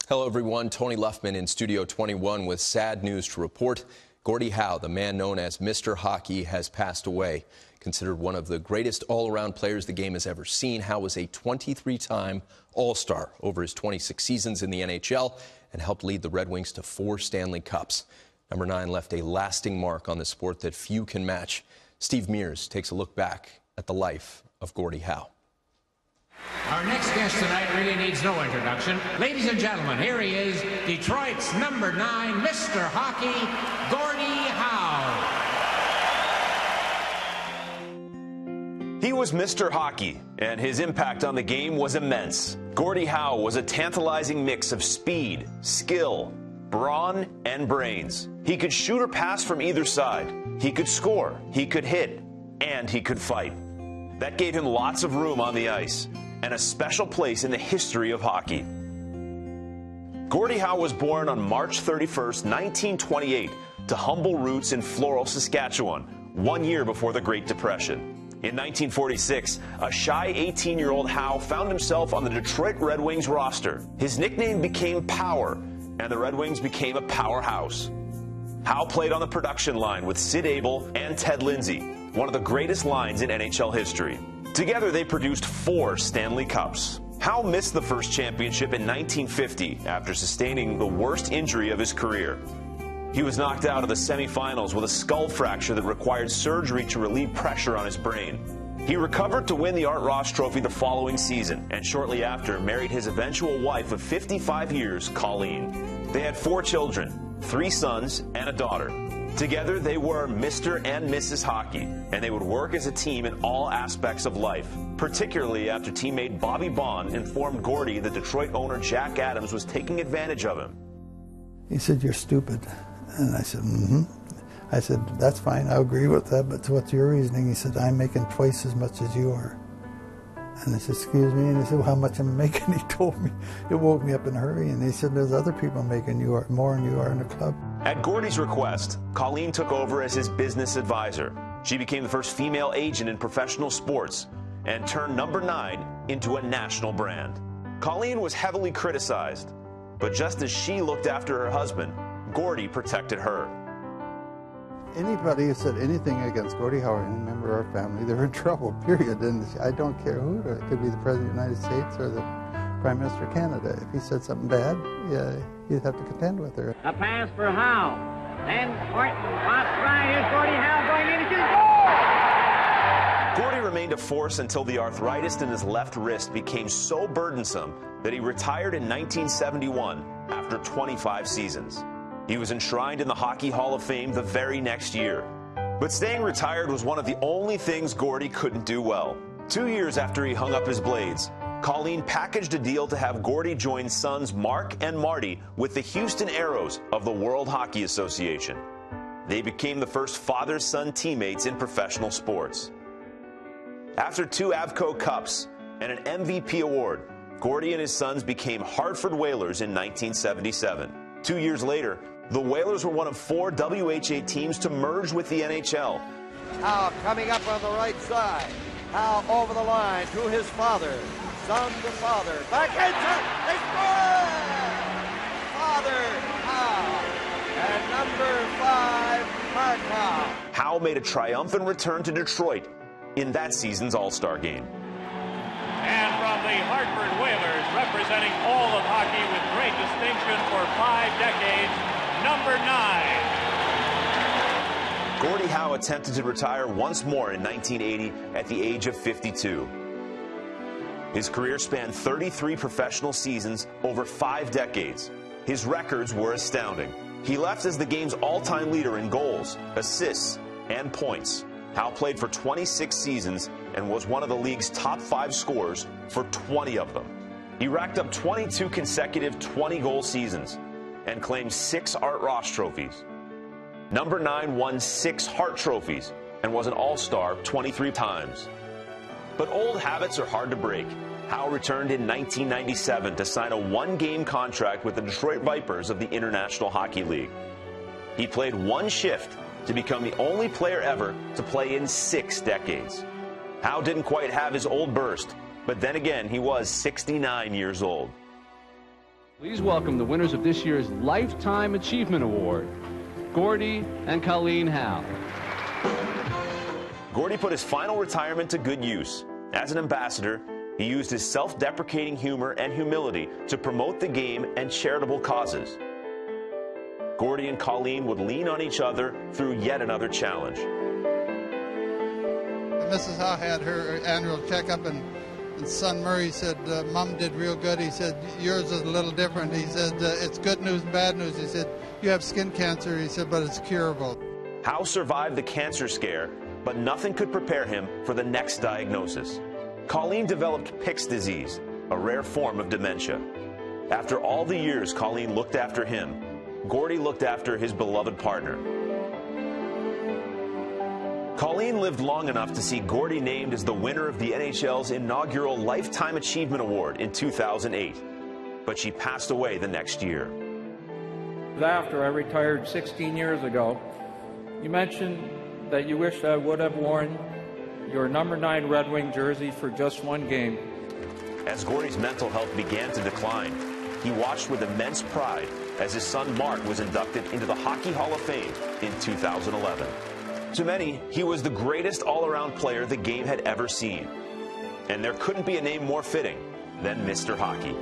Hello, everyone. Tony Luffman in Studio 21 with sad news to report. Gordie Howe, the man known as Mr. Hockey, has passed away. Considered one of the greatest all-around players the game has ever seen, Howe was a 23-time All-Star over his 26 seasons in the NHL and helped lead the Red Wings to 4 Stanley Cups. Number 9 left a lasting mark on the sport that few can match. Steve Mears takes a look back at the life of Gordie Howe. Our next guest tonight really needs no introduction. Ladies and gentlemen, here he is, Detroit's number 9, Mr. Hockey, Gordie Howe. He was Mr. Hockey, and his impact on the game was immense. Gordie Howe was a tantalizing mix of speed, skill, brawn, and brains. He could shoot or pass from either side. He could score, he could hit, and he could fight. That gave him lots of room on the ice and a special place in the history of hockey. Gordie Howe was born on March 31st, 1928, to humble roots in Floral, Saskatchewan, 1 year before the Great Depression. In 1946, a shy 18-year-old Howe found himself on the Detroit Red Wings roster. His nickname became Power, and the Red Wings became a powerhouse. Howe played on the production line with Sid Abel and Ted Lindsay, one of the greatest lines in NHL history. Together, they produced 4 Stanley Cups. Howe missed the first championship in 1950 after sustaining the worst injury of his career. He was knocked out of the semifinals with a skull fracture that required surgery to relieve pressure on his brain. He recovered to win the Art Ross Trophy the following season, and shortly after married his eventual wife of 55 years, Colleen. They had 4 children, 3 sons and a daughter. Together, they were Mr. and Mrs. Hockey, and they would work as a team in all aspects of life, particularly after teammate Bobby Baun informed Gordie that Detroit owner Jack Adams was taking advantage of him. He said, "You're stupid." And I said, "Mm-hmm." I said, "That's fine, I agree with that, but what's your reasoning?" He said, "I'm making twice as much as you are." And I said, "Excuse me?" And he said, "Well, how much am I making?" He told me. It woke me up in a hurry. And he said, "There's other people making more than you are in the club." At Gordie's request, Colleen took over as his business advisor. She became the first female agent in professional sports and turned number 9 into a national brand. Colleen was heavily criticized, but just as she looked after her husband, Gordie protected her. Anybody who said anything against Gordie Howe, any member of our family, they're in trouble, period. And I don't care who, it could be the President of the United States or the Prime Minister of Canada. If he said something bad, yeah, he'd have to contend with her. A pass for Howe. And Horton pops by. Here's Gordie Howe going in. He shoots. Gordie remained a force until the arthritis in his left wrist became so burdensome that he retired in 1971 after 25 seasons. He was enshrined in the Hockey Hall of Fame the very next year. But staying retired was one of the only things Gordie couldn't do well. 2 years after he hung up his blades, Colleen packaged a deal to have Gordie join sons Mark and Marty with the Houston Aeros of the World Hockey Association. They became the first father-son teammates in professional sports. After 2 Avco Cups and an MVP award, Gordie and his sons became Hartford Whalers in 1977. 2 years later, the Whalers were one of 4 WHA teams to merge with the NHL. Howe coming up on the right side. Howe over the line to his father. Son to father. Back into they score! Father Howe. And number 5, Mark Howe. Howe made a triumphant return to Detroit in that season's All-Star game. And from the Hartford Whalers, representing all of hockey with great distinction for 5 decades, number 9. Gordie Howe attempted to retire once more in 1980 at the age of 52. His career spanned 33 professional seasons over 5 decades. His records were astounding. He left as the game's all-time leader in goals, assists, and points. Howe played for 26 seasons and was one of the league's top 5 scorers for 20 of them. He racked up 22 consecutive 20-goal seasons and claimed 6 Art Ross trophies. Number 9 won 6 Hart trophies and was an All-Star 23 times. But old habits are hard to break. Howe returned in 1997 to sign a 1-game contract with the Detroit Vipers of the International Hockey League. He played 1 shift to become the only player ever to play in 6 decades. Howe didn't quite have his old burst, but then again, he was 69 years old. Please welcome the winners of this year's Lifetime Achievement Award, Gordie and Colleen Howe. Gordie put his final retirement to good use. As an ambassador, he used his self-deprecating humor and humility to promote the game and charitable causes. Gordie and Colleen would lean on each other through yet another challenge. Mrs. Howe had her annual checkup, and son Murray said, Mom did real good. He said, yours is a little different. He said, it's good news and bad news. He said, you have skin cancer. He said, but it's curable. Howe survived the cancer scare, but nothing could prepare him for the next diagnosis. Colleen developed Pick's disease, a rare form of dementia. After all the years Colleen looked after him, Gordie looked after his beloved partner. Colleen lived long enough to see Gordie named as the winner of the NHL's inaugural Lifetime Achievement Award in 2008, but she passed away the next year. After I retired 16 years ago, you mentioned that you wished I would have worn your number 9 Red Wing jersey for just one game. As Gordie's mental health began to decline, he watched with immense pride as his son Mark was inducted into the Hockey Hall of Fame in 2011. To many, he was the greatest all-around player the game had ever seen. And there couldn't be a name more fitting than Mr. Hockey.